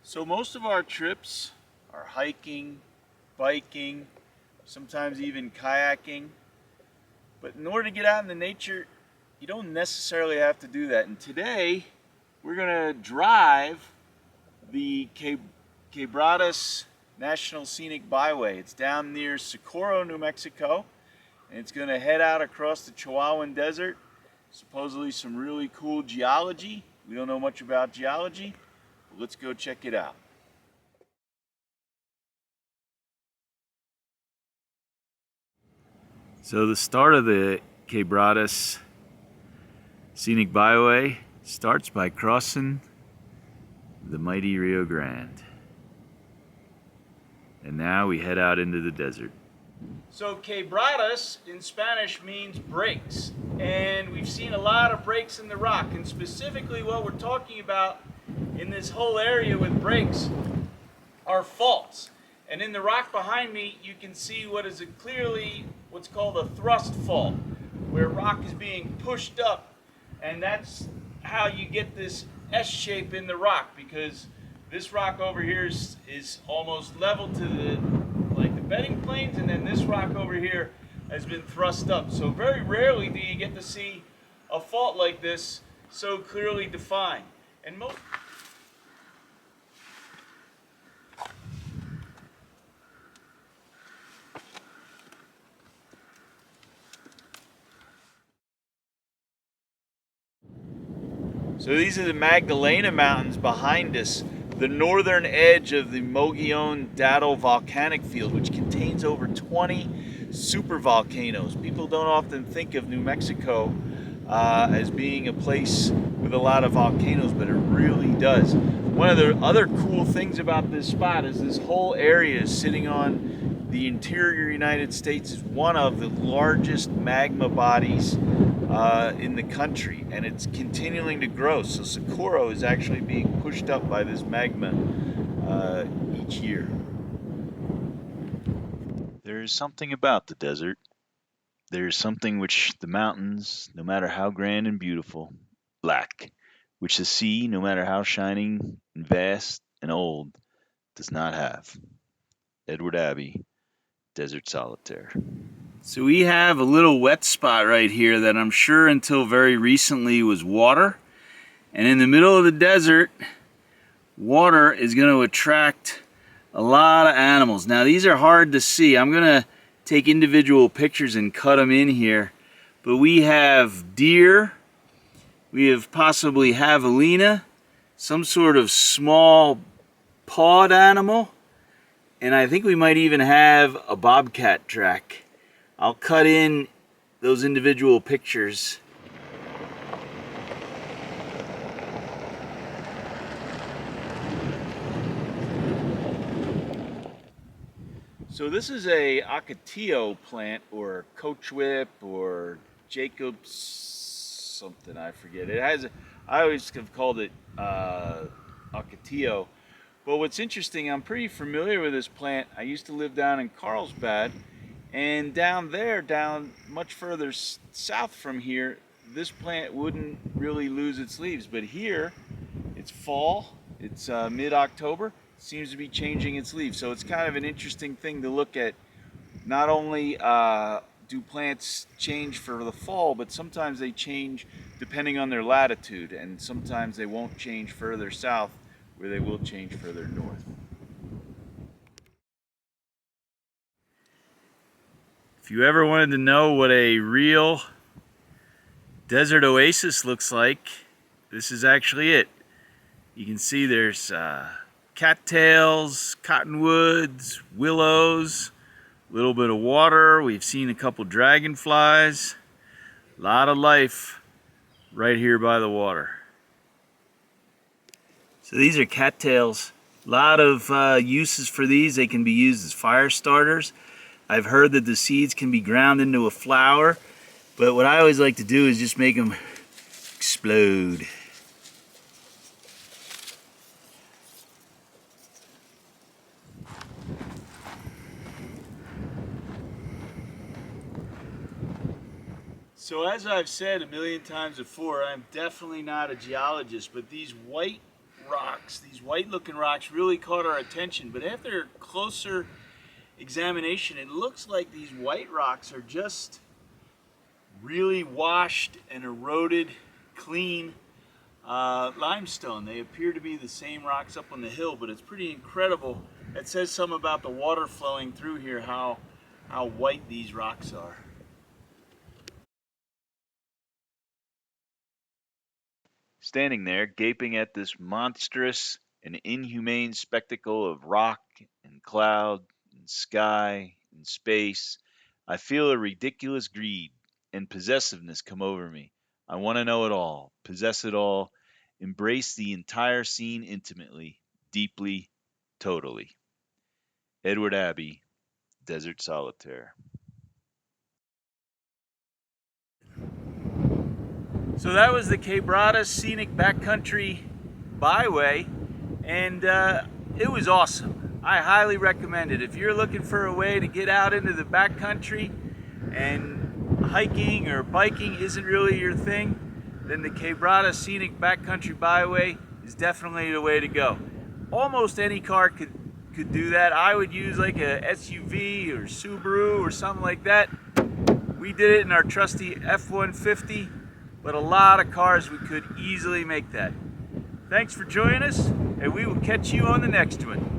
So most of our trips are hiking, biking, sometimes even kayaking. But in order to get out in the nature, you don't necessarily have to do that. And today, we're gonna drive the Quebradas National Scenic Byway. It's down near Socorro, New Mexico, and it's gonna head out across the Chihuahuan Desert. Supposedly some really cool geology. We don't know much about geology, but let's go check it out. So the start of the Quebradas Scenic Byway starts by crossing the mighty Rio Grande. And now we head out into the desert. So quebradas in Spanish means breaks, and we've seen a lot of breaks in the rock, and specifically what we're talking about in this whole area with breaks are faults. And in the rock behind me you can see what is clearly what's called a thrust fault, where rock is being pushed up, and that's how you get this S shape in the rock, because this rock over here is almost level to the bedding planes, and then this rock over here has been thrust up. So very rarely do you get to see a fault like this so clearly defined. And So these are the Magdalena Mountains behind us, the northern edge of the Mogollon Dato volcanic field, which contains over 20 supervolcanoes. People don't often think of New Mexico as being a place with a lot of volcanoes, but it really does. One of the other cool things about this spot is this whole area is sitting on the interior United States, is one of the largest magma bodies in the country, and it's continuing to grow. So Socorro is actually being pushed up by this magma each year. There is something about the desert. There is something which the mountains, no matter how grand and beautiful, lack, which the sea, no matter how shining and vast and old, does not have. Edward Abbey, Desert Solitaire. So we have a little wet spot right here that I'm sure until very recently was water. And in the middle of the desert, water is going to attract a lot of animals. Now these are hard to see. I'm going to take individual pictures and cut them in here. But we have deer, we have possibly javelina, some sort of small pawed animal, and I think we might even have a bobcat track. I'll cut in those individual pictures. So this is a ocotillo plant, or coachwhip, or Jacob's something, I forget. It has, I always have called it ocotillo. But what's interesting, I'm pretty familiar with this plant. I used to live down in Carlsbad, and down there, down much further south from here, this plant wouldn't really lose its leaves. But here, it's fall, it's mid-October, seems to be changing its leaves. So it's kind of an interesting thing to look at. Not only do plants change for the fall, but sometimes they change depending on their latitude, and sometimes they won't change further south where they will change further north. If you ever wanted to know what a real desert oasis looks like, this is actually it. You can see there's cattails, cottonwoods, willows, a little bit of water. We've seen a couple dragonflies. A lot of life right here by the water. So these are cattails. A lot of uses for these. They can be used as fire starters. I've heard that the seeds can be ground into a flour, but what I always like to do is just make them explode. So as I've said a million times before, I'm definitely not a geologist, but these white rocks, these white looking rocks, really caught our attention. But after closer examination, it looks like these white rocks are just really washed and eroded, clean limestone. They appear to be the same rocks up on the hill, but it's pretty incredible. It says something about the water flowing through here, how white these rocks are. Standing there, gaping at this monstrous and inhumane spectacle of rock and cloud and sky and space, I feel a ridiculous greed and possessiveness come over me. I want to know it all, possess it all, embrace the entire scene intimately, deeply, totally. Edward Abbey, Desert Solitaire. So that was the Quebradas Scenic Backcountry Byway, and it was awesome. I highly recommend it. If you're looking for a way to get out into the backcountry and hiking or biking isn't really your thing, then the Quebradas Scenic Backcountry Byway is definitely the way to go. Almost any car could do that. I would use like a SUV or Subaru or something like that. We did it in our trusty F-150, but a lot of cars we could easily make that. Thanks for joining us, and we will catch you on the next one.